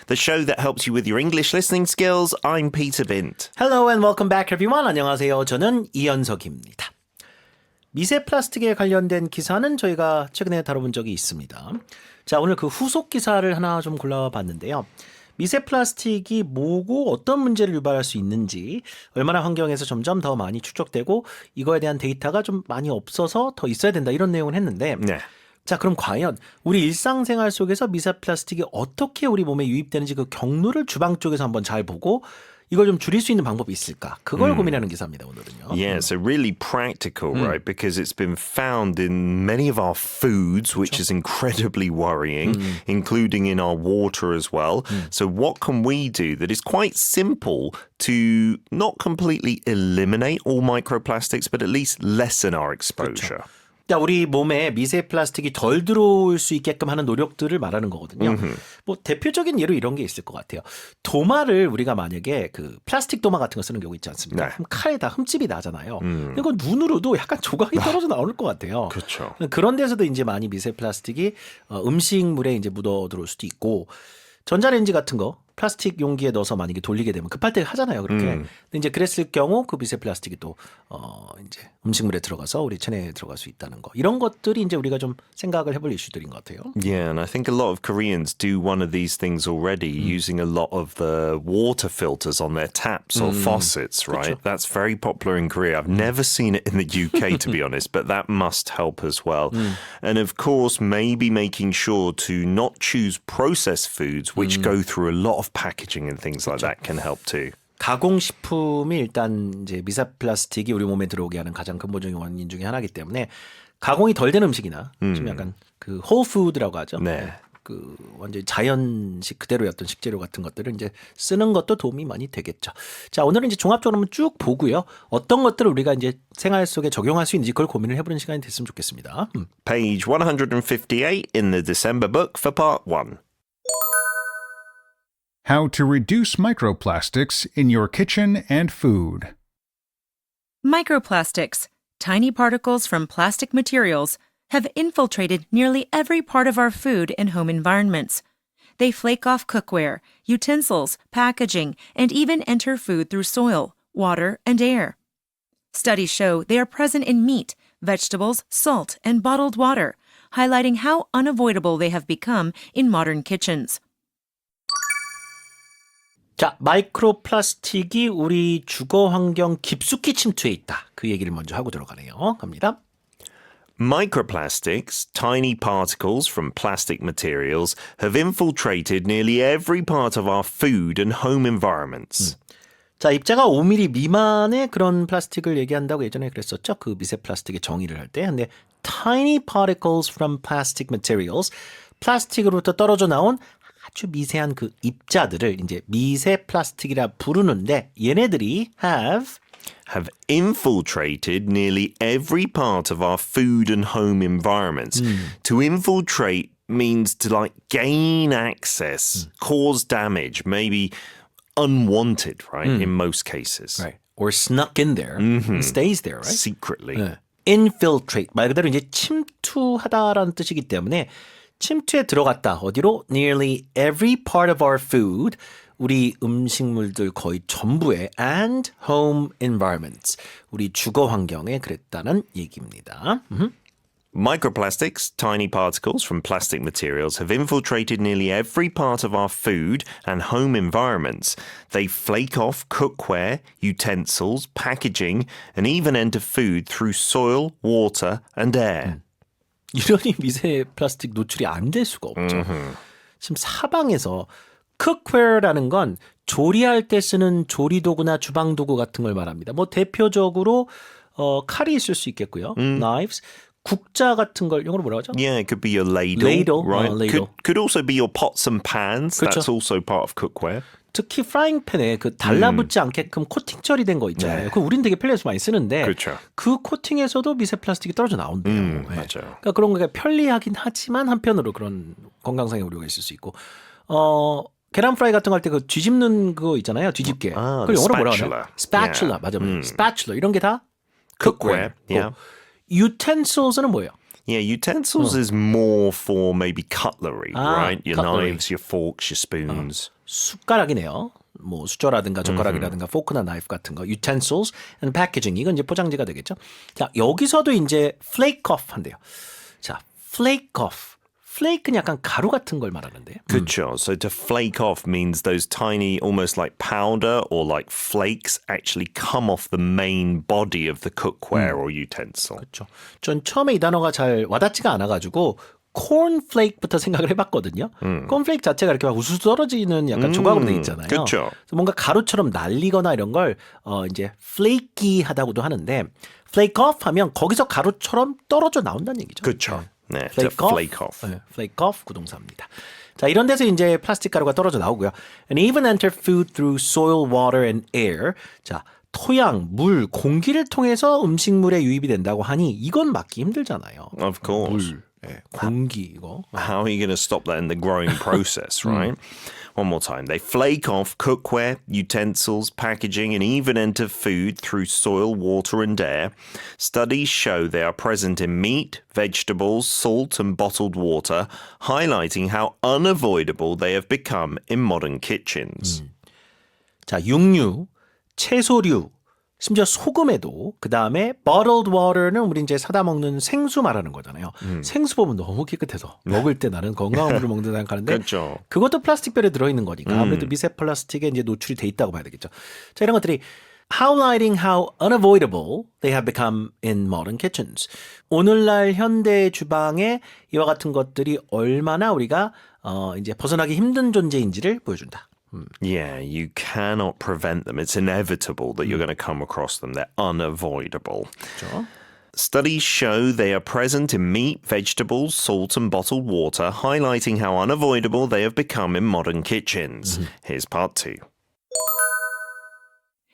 the show that helps you with your English listening skills. I'm Peter Bint. Hello and welcome back everyone. 안녕하세요. 저는 이현석입니다. 미세 플라스틱에 관련된 기사는 저희가 최근에 다뤄본 적이 있습니다. 자, 오늘 그 후속 기사를 하나 좀 골라봤는데요. 미세 플라스틱이 뭐고 어떤 문제를 유발할 수 있는지, 얼마나 환경에서 점점 더 많이 축적되고 이거에 대한 데이터가 좀 많이 없어서 더 있어야 된다, 이런 내용을 했는데 네. 자, 그럼 과연 우리 일상생활 속에서 미세 플라스틱이 어떻게 우리 몸에 유입되는지 그 경로를 주방 쪽에서 한번 잘 보고 이걸 좀 줄일 수 있는 방법이 있을까? 그걸 고민하는 기사입니다, 오늘은요. Yeah, so really practical, right? Because it's been found in many of our foods, which is incredibly worrying, including in our water as well. So what can we do that is quite simple to not completely eliminate all microplastics, but at least lessen our exposure? 자, 우리 몸에 미세 플라스틱이 덜 들어올 수 있게끔 하는 노력들을 말하는 거거든요. 뭐 대표적인 예로 이런 게 있을 것 같아요. 도마를 우리가 만약에 그 플라스틱 도마 같은 거 쓰는 경우 있지 않습니까? 네. 그럼 칼에다 흠집이 나잖아요. 이거 눈으로도 약간 조각이 떨어져 나올 것 같아요. 그렇죠. 그런 데서도 이제 많이 미세 플라스틱이 음식물에 이제 묻어 들어올 수도 있고, 전자레인지 같은 거 플라스틱 용기에 넣어서 만약에 돌리게 되면 급할 때 하잖아요, 그렇게. 근데 이제 그랬을 경우 그 미세 플라스틱이 또 이제 음식물에 들어가서 우리 체내에 들어갈 수 있다는 거. 이런 것들이 이제 우리가 좀 생각을 해볼 이슈들인 것 같아요. Yeah, and I think a lot of Koreans do one of these things already, using a lot of the water filters on their taps or faucets, right? That's very popular in Korea. I've never seen it in the UK, to be honest, but that must help as well. And of course, maybe making sure to not choose processed foods, which go through a lot of packaging and things like that can help too. 가공식품이 일단 이제 미세 플라스틱이 우리 몸에 들어오게 하는 가장 근본적인 원인 중에 하나이기 때문에 가공이 덜 된 음식이나 좀 약간 그 홀푸드라고 하죠. 네. 그 완전 자연식 그대로였던 식재료 같은 것들을 이제 쓰는 것도 도움이 많이 되겠죠. 자, 오늘은 이제 종합적으로 한번 쭉 보고요. 어떤 것들을 우리가 이제 생활 속에 적용할 수 있는지 그걸 고민을 해보는 시간이 됐으면 좋겠습니다. Page 158 in the December book for part 1. How to reduce microplastics in your kitchen and food. Microplastics, tiny particles from plastic materials, have infiltrated nearly every part of our food and home environments. They flake off cookware, utensils, packaging, and even enter food through soil, water, and air. Studies show they are present in meat, vegetables, salt, and bottled water, highlighting how unavoidable they have become in modern kitchens. 자, 마이크로 플라스틱이 우리 주거 환경 깊숙이 침투해 있다. 그 얘기를 먼저 하고 들어가네요. 갑니다. Microplastics, tiny particles from plastic materials, have infiltrated nearly every part of our food and home environments. 자, 입자가 5mm 미만의 그런 플라스틱을 얘기한다고 예전에 그랬었죠. 그 미세 플라스틱의 정의를 할 때. 근데 tiny particles from plastic materials, 플라스틱으로부터 떨어져 나온 아주 미세한 그 입자들을 이제 미세 플라스틱이라 부르는데, 얘네들이 have infiltrated nearly every part of our food and home environments. To infiltrate means to like gain access, cause damage, maybe unwanted, right? In most cases. right, or snuck in there, and stays there, right? Secretly. 네. infiltrate 말 그대로 이제 침투하다라는 뜻이기 때문에 침투에 들어갔다. 어디로? Nearly every part of our food. 우리 음식물들 거의 전부에 and home environments. 우리 주거 환경에 그랬다는 얘기입니다. Microplastics, tiny particles from plastic materials, have infiltrated nearly every part of our food and home environments. They flake off cookware, utensils, packaging, and even enter food through soil, water, and air. 이러니 미세 플라스틱 노출이 안 될 수가 없죠. 지금 사방에서 cookware라는 건 조리할 때 쓰는 조리도구나 주방도구 같은 걸 말합니다. 뭐 대표적으로 칼이 있을 수 있겠고요. knives, 국자 같은 걸 영어로 뭐라고 하죠? Yeah, it could be your ladle, Ladle, right? ladle. Could also be your pots and pans. 그렇죠. That's also part of cookware. 특히 프라잉팬에 그 달라붙지 않게끔 코팅 처리된 거 있잖아요. 네. 그거 우린 되게 편리해서 많이 쓰는데 그렇죠. 그 코팅에서도 미세 플라스틱이 떨어져 나온대요. 네. 맞아요. 그러니까 그런 게 편리하긴 하지만 한편으로 그런 건강상의 우려가 있을 수 있고, 계란 프라이 같은 거 할 때 그 뒤집는 그거 있잖아요. 뒤집개. 그걸 영어로 뭐라고 하나요? spatula. 맞아. spatula. 이런 게 다 Cookware. cookware. Yeah. utensils는 뭐예요? Yeah, utensils is more for maybe cutlery, right? Your cutlery. knives, your forks, your spoons. 숟가락이네요. 뭐 수저라든가 젓가락이라든가 포크나 나이프 같은 거, utensils and packaging 이건 이제 포장지가 되겠죠. 자 여기서도 이제 flake off 한대요. 자 flake off, flake는 약간 가루 같은 걸 말하는데. 그쵸. So to flake off means those tiny, almost like powder or like flakes actually come off the main body of the cookware or utensil. 그렇죠. 전 처음에 이 단어가 잘 와닿지가 않아가지고 cornflake부터 생각을 해봤거든요. cornflake 자체가 이렇게 막 우수수 떨어지는 약간 조각으로 돼 있잖아요. 그쵸. 그래서 뭔가 가루처럼 날리거나 이런 걸 이제 flaky하다고도 하는데 flake off 하면 거기서 가루처럼 떨어져 나온다는 얘기죠. 그쵸. 네, flake to flake off. 네, flake off 구동사입니다. 자, 이런 데서 이제 플라스틱 가루가 떨어져 나오고요. And even enter food through soil, water, and air. 자, 토양, 물, 공기를 통해서 음식물에 유입이 된다고 하니 이건 막기 힘들잖아요. Of course. 물, 예, 공기 이거. How are you going to stop that in the growing process, right? One more time. They flake off cookware, utensils, packaging, and even enter food through soil, water, and air. Studies show they are present in meat, vegetables, salt, and bottled water, highlighting how unavoidable they have become in modern kitchens. 자, 육류, 채소류, 심지어 소금에도 그 다음에 bottled water는 우리 이제 사다 먹는 생수 말하는 거잖아요. 생수 보면 너무 깨끗해서 먹을 때 나는 건강한 물을 먹는다 생각하는데 그렇죠. 그것도 플라스틱별에 들어있는 거니까 아무래도 미세 플라스틱에 이제 노출이 돼 있다고 봐야 되겠죠. 자, 이런 것들이 highlighting how unavoidable they have become in modern kitchens. 오늘날 현대 주방에 이와 같은 것들이 얼마나 우리가 이제 벗어나기 힘든 존재인지를 보여준다. Yeah, you cannot prevent them. It's inevitable that you're going to come across them. They're unavoidable. 그렇죠? Studies show they are present in meat, vegetables, salt, and bottled water, highlighting how unavoidable they have become in modern kitchens. Here's part 2.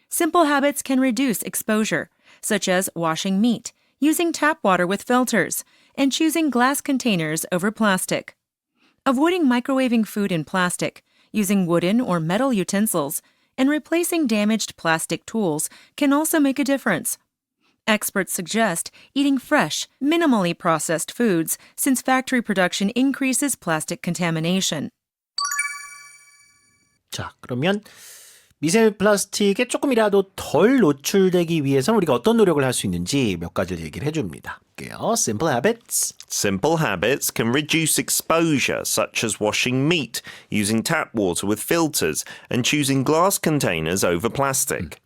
Simple habits can reduce exposure, such as washing meat, using tap water with filters, and choosing glass containers over plastic. Avoiding microwaving food in plastic, using wooden or metal utensils, and replacing damaged plastic tools can also make a difference. Experts suggest eating fresh, minimally processed foods since factory production increases plastic contamination. 자, 그러면 미세 플라스틱에 조금이라도 덜 노출되기 위해서는 우리가 어떤 노력을 할 수 있는지 몇 가지를 얘기를 해줍니다. 볼게요. Simple habits. Simple habits can reduce exposure, such as washing meat, using tap water with filters, and choosing glass containers over plastic.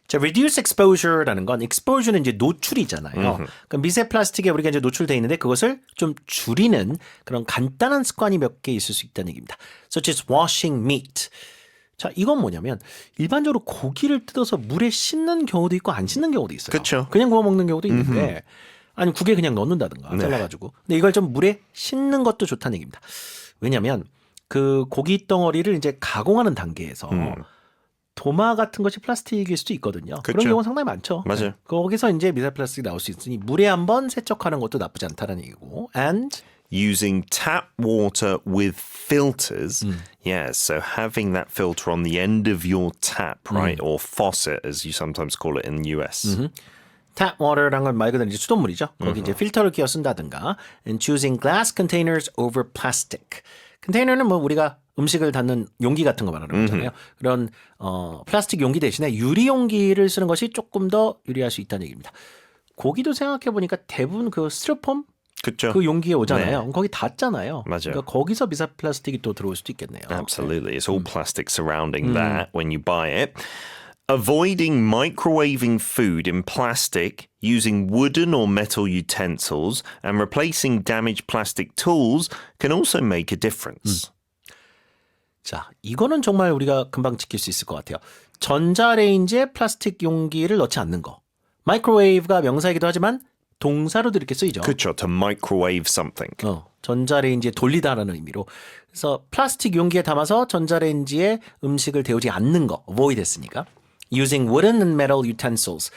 자, reduce exposure라는 건 exposure는 이제 노출이잖아요. 그러니까 미세 플라스틱에 우리가 이제 노출돼 있는데 그것을 좀 줄이는 그런 간단한 습관이 몇 개 있을 수 있다는 얘기입니다. Such as washing meat. 자, 이건 뭐냐면 일반적으로 고기를 뜯어서 물에 씻는 경우도 있고 안 씻는 경우도 있어요. 그쵸. 그냥 구워 먹는 경우도 있는데 아니 국에 그냥 넣는다든가 잘라가지고. 근데 이걸 좀 물에 씻는 것도 좋다는 얘기입니다. 왜냐하면 그 고기 덩어리를 이제 가공하는 단계에서 도마 같은 것이 플라스틱일 수도 있거든요. 그런 그쵸. 경우가 상당히 많죠. 맞아요. 네. 거기서 이제 미세 플라스틱이 나올 수 있으니 물에 한번 세척하는 것도 나쁘지 않다는 얘기고. And Using tap water with filters. Yeah, so having that filter on the end of your tap, right? Or faucet, as you sometimes call it in the US. tap water라는 건 말 그대로 이제 수돗물이죠. 거기 이제 필터를 끼워 쓴다든가. And choosing glass containers over plastic. 컨테이너는 뭐 우리가 음식을 담는 용기 같은 거 말하는 거잖아요. 그런 플라스틱 용기 대신에 유리 용기를 쓰는 것이 조금 더 유리할 수 있다는 얘기입니다. 고기도 생각해 보니까 대부분 그 스티로폼 그쵸? 그 용기에 오잖아요. 네. 거기 닿잖아요. 맞아요. 그러니까 거기서 미세 플라스틱이 또 들어올 수도 있겠네요. Absolutely. It's all plastic surrounding that when you buy it. Avoiding microwaving food in plastic, using wooden or metal utensils, and replacing damaged plastic tools can also make a difference. 자, 이거는 정말 우리가 금방 지킬 수 있을 것 같아요. 전자레인지에 플라스틱 용기를 넣지 않는 거. 마이크로웨이브가 명사이기도 하지만 동사로도 이렇게 쓰이죠. 그렇죠. To microwave something. 전자레인지에 돌리다라는 의미로. 그래서 플라스틱 용기에 담아서 전자레인지에 음식을 데우지 않는 거. avoid 했으니까. Using wooden and metal utensils.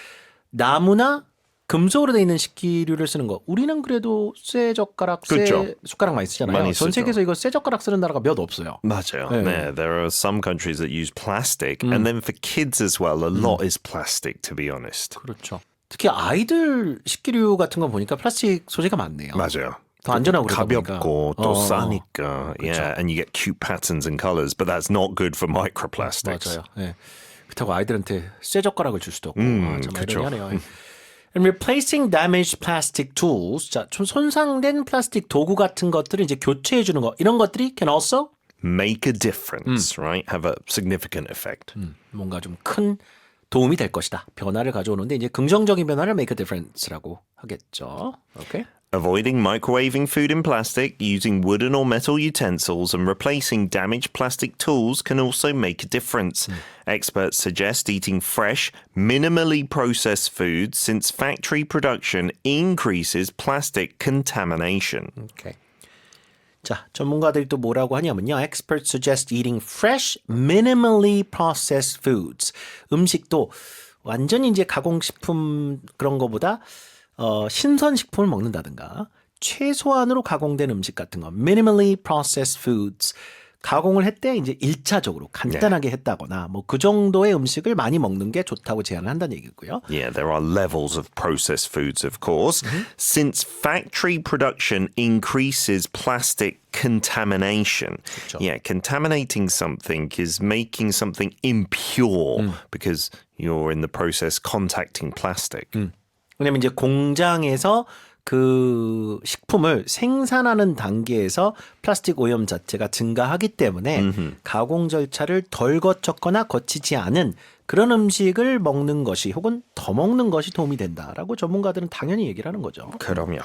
나무나 금속으로 되어 있는 식기류를 쓰는 거. 우리는 그래도 쇠젓가락, 그렇죠. 숟가락 많이 쓰잖아요. 많이 전 쓰죠. 세계에서 이거 쇠젓가락 쓰는 나라가 몇 없어요. 맞아요. 네. 네, there are some countries that use plastic, and then for kids as well, a lot is plastic, to be honest. 그렇죠. 특히 아이들 식기류 같은 거 보니까 플라스틱 소재가 많네요. 맞아요. 더 안전하고 그러다 보니까. 가볍고 또 싸니까. Yeah, and you get cute patterns and colors, but that's not good for microplastics. 맞아요. 예. 그렇다고 아이들한테 쇠 젓가락을 줄 수도 없고. 참 그쵸. 아이러니하네요. And replacing damaged plastic tools. 자, 좀 손상된 플라스틱 도구 같은 것들을 이제 교체해 주는 거. 이런 것들이 can also Make a difference, right? Have a significant effect. 뭔가 좀 큰 도움이 될 것이다. 변화를 가져오는데 이제 긍정적인 변화를 make a difference라고 하겠죠. 오케이. Avoiding microwaving food in plastic, using wooden or metal utensils, and replacing damaged plastic tools can also make a difference. Experts suggest eating fresh, minimally processed foods since factory production increases plastic contamination. 오케이. 자, 전문가들이 또 뭐라고 하냐면요. Experts suggest eating fresh, minimally processed foods. 음식도 완전히 이제 가공식품 그런 거보다 신선식품을 먹는다든가 최소한으로 가공된 음식 같은 거 minimally processed foods 가공을 했대 이제 1차적으로 간단하게 했다거나 뭐 그 정도의 음식을 많이 먹는 게 좋다고 제안을 한다는 얘기고요. Yeah, there are levels of processed foods, of course. Since factory production increases plastic contamination. Yeah, contaminating something is making something impure because you're in the process contacting plastic. 왜냐면 이제 공장에서 그 식품을 생산하는 단계에서 플라스틱 오염 자체가 증가하기 때문에 가공 절차를 덜 거쳤거나 거치지 않은 그런 음식을 먹는 것이 혹은 더 먹는 것이 도움이 된다라고 전문가들은 당연히 얘기를 하는 거죠. 그럼요.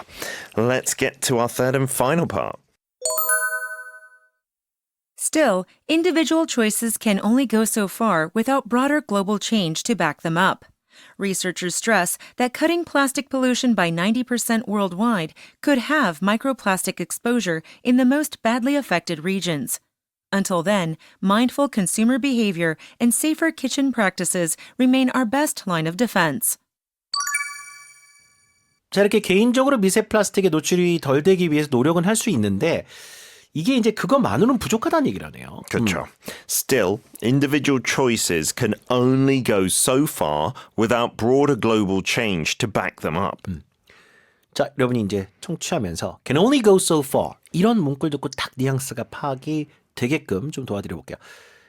Let's get to our third and final part. Still, individual choices can only go so far without broader global change to back them up. Researchers stress that cutting plastic pollution by 90% worldwide could have microplastic exposure in the most badly affected regions. Until then, mindful consumer behavior and safer kitchen practices remain our best line of defense. 자, 이렇게 개인적으로 미세 플라스틱에 노출이 덜 되기 위해서 노력은 할 수 있는데 이게 이제 그것만으로는 부족하다는 얘기라네요. 그렇죠. Still, individual choices can only go so far without broader global change to back them up. 자, 여러분이 이제 청취하면서 can only go so far 이런 문구를 듣고 딱 뉘앙스가 파악이 되게끔 좀 도와드려 볼게요.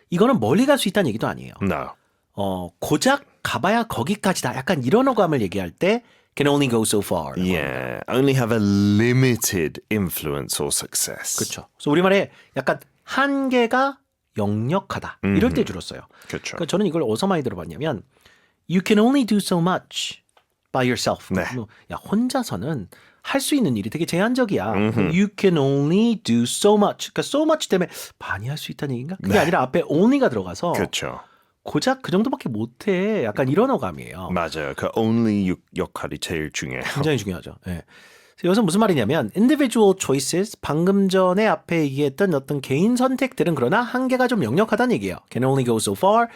이거는 멀리 갈 수 있다는 얘기도 아니에요. No. 고작 가봐야 거기까지다. 약간 이런 어감을 얘기할 때 can only go so far. Yeah, only have a limited influence or success. 그렇죠. 그래서 우리말에 약간 한계가 역력하다. 이럴 때 줄었어요. 그렇죠. 그러니까 저는 이걸 어디서 많이 들어봤냐면 you can only do so much by yourself. 네. 야, 혼자서는 할 수 있는 일이 되게 제한적이야. You can only do so much. 그러니까 so much 때문에 많이 할 수 있다는 얘기인가? 그게 아니라 앞에 only가 들어가서 그렇죠. 고작 그 정도밖에 못해. 약간 이런 어감이에요. 맞아요. 그 only 역할이 제일 중요해요. 굉장히 중요하죠. 예. 그래서 여기서 무슨 말이냐면 individual choices 방금 전에 앞에 얘기했던 어떤 개인 선택들은 그러나 한계가 좀 역력하다는 얘기예요. Can only go so far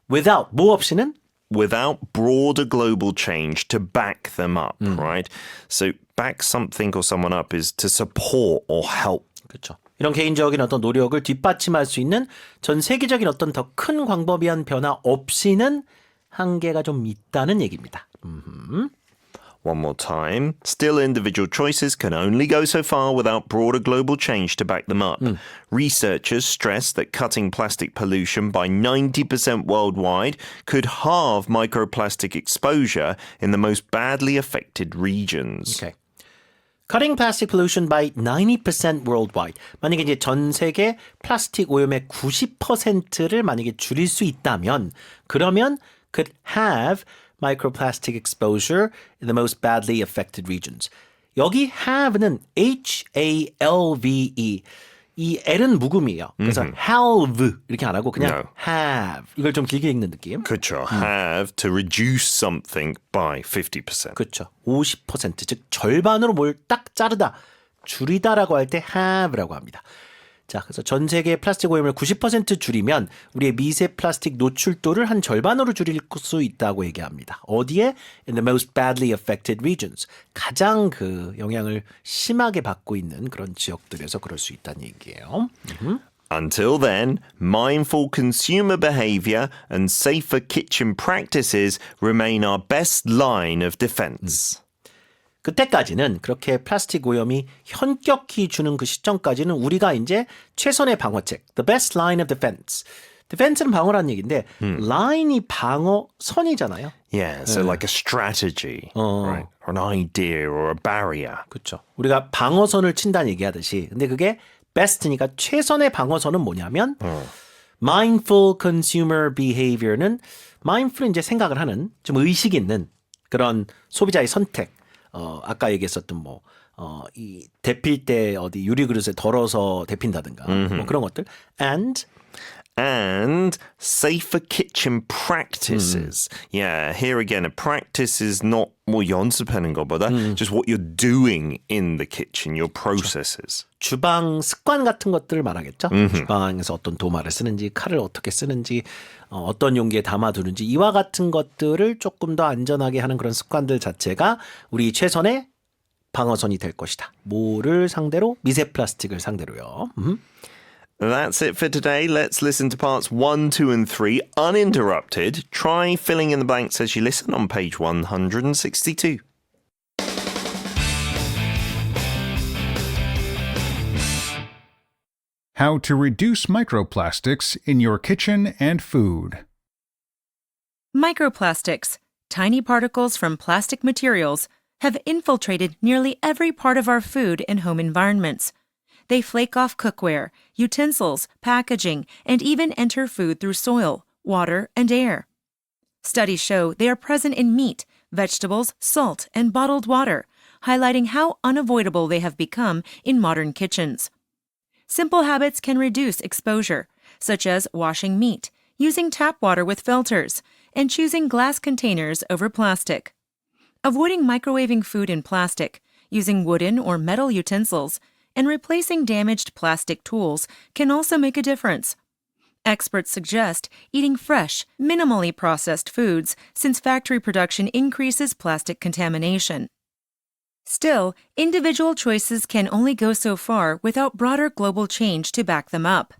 without 뭐 없이는 Without broader global change to back them up, right? So back something or someone up is to support or help. 그렇죠. 이런 개인적인 어떤 노력을 뒷받침할 수 있는 전 세계적인 어떤 더 큰 광범위한 변화 없이는 한계가 좀 있다는 얘기입니다. One more time. Still, individual choices can only go so far without broader global change to back them up. Researchers stress that cutting plastic pollution by 90% worldwide could halve microplastic exposure in the most badly affected regions. Okay. Cutting plastic pollution by 90% worldwide. 만약에 이제 전 세계 플라스틱 오염의 90%를 만약에 줄일 수 있다면 그러면 could have microplastic exposure in the most badly affected regions. 여기 have는 H-A-L-V-E. 이 L은 묵음이에요. 그래서 halve 이렇게 안 하고 그냥 No. have. 이걸 좀 길게 읽는 느낌. Could have to reduce something by 50%. 그렇죠. 50%, 즉 절반으로 뭘 딱 자르다, 줄이다라고 할 때 have라고 합니다. 자, 그래서 전 세계 플라스틱 오염을 90% 줄이면 우리의 미세 플라스틱 노출도를 한 절반으로 줄일 수 있다고 얘기합니다. 어디에? In the most badly affected regions. 가장 그 영향을 심하게 받고 있는 그런 지역들에서 그럴 수 있다는 얘기예요. Until then, mindful consumer behavior and safer kitchen practices remain our best line of defense. 그때까지는 그렇게 플라스틱 오염이 현격히 주는 그 시점까지는 우리가 이제 최선의 방어책, the best line of defense. defense는 방어라는 얘기인데 line이 방어선이잖아요. Yeah, so like a strategy, right? Or an idea or a barrier. 그렇죠. 우리가 방어선을 친다는 얘기하듯이 근데 그게 best니까 최선의 방어선은 뭐냐면 mindful consumer behavior는 mindful은 이제 생각을 하는 좀 의식 있는 그런 소비자의 선택. 아까 얘기했었던 이 데필 때 어디 유리 그릇에 덜어서 데핀다든가 뭐 그런 것들 And safer kitchen practices. Yeah, here again, a practice is not 뭐 연습하는 것보다 just what you're doing in the kitchen, your processes. 주방 습관 같은 것들을 말하겠죠. 주방에서 어떤 도마를 쓰는지, 칼을 어떻게 쓰는지, 어떤 용기에 담아두는지 이와 같은 것들을 조금 더 안전하게 하는 그런 습관들 자체가 우리 최선의 방어선이 될 것이다. 뭐를 상대로? 미세 플라스틱을 상대로요. That's it for today. Let's listen to parts 1, 2, and 3 uninterrupted. Try filling in the blanks as you listen on page 162. How to reduce microplastics in your kitchen and food. Microplastics, tiny particles from plastic materials, have infiltrated nearly every part of our food and home environments. They flake off cookware, utensils, packaging, and even enter food through soil, water, and air. Studies show they are present in meat, vegetables, salt, and bottled water, highlighting how unavoidable they have become in modern kitchens. Simple habits can reduce exposure, such as washing meat, using tap water with filters, and choosing glass containers over plastic. Avoiding microwaving food in plastic, using wooden or metal utensils, and replacing damaged plastic tools can also make a difference. Experts suggest eating fresh, minimally processed foods since factory production increases plastic contamination. Still, individual choices can only go so far without broader global change to back them up.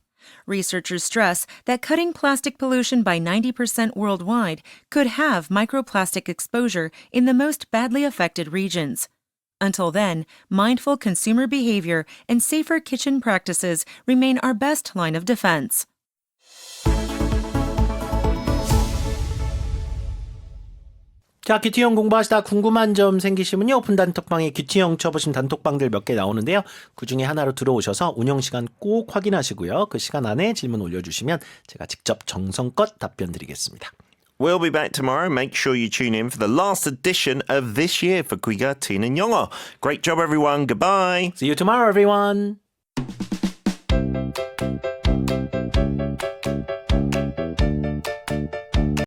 Researchers stress that cutting plastic pollution by 90% worldwide could halve microplastic exposure in the most badly affected regions. Until then, mindful consumer behavior and safer kitchen practices remain our best line of defense. 자, 귀티형 공부하시다 궁금한 점 생기시면요. 오픈 단톡방에 귀티형 쳐보신 단톡방들 몇 개 나오는데요. 그중에 하나로 들어오셔서 운영 시간 꼭 확인하시고요. 그 시간 안에 질문 올려주시면 제가 직접 정성껏 답변 드리겠습니다. We'll be back tomorrow. Make sure you tune in for the last edition of this year for Quiga Teen 영어. Great job, everyone. Goodbye. See you tomorrow, everyone.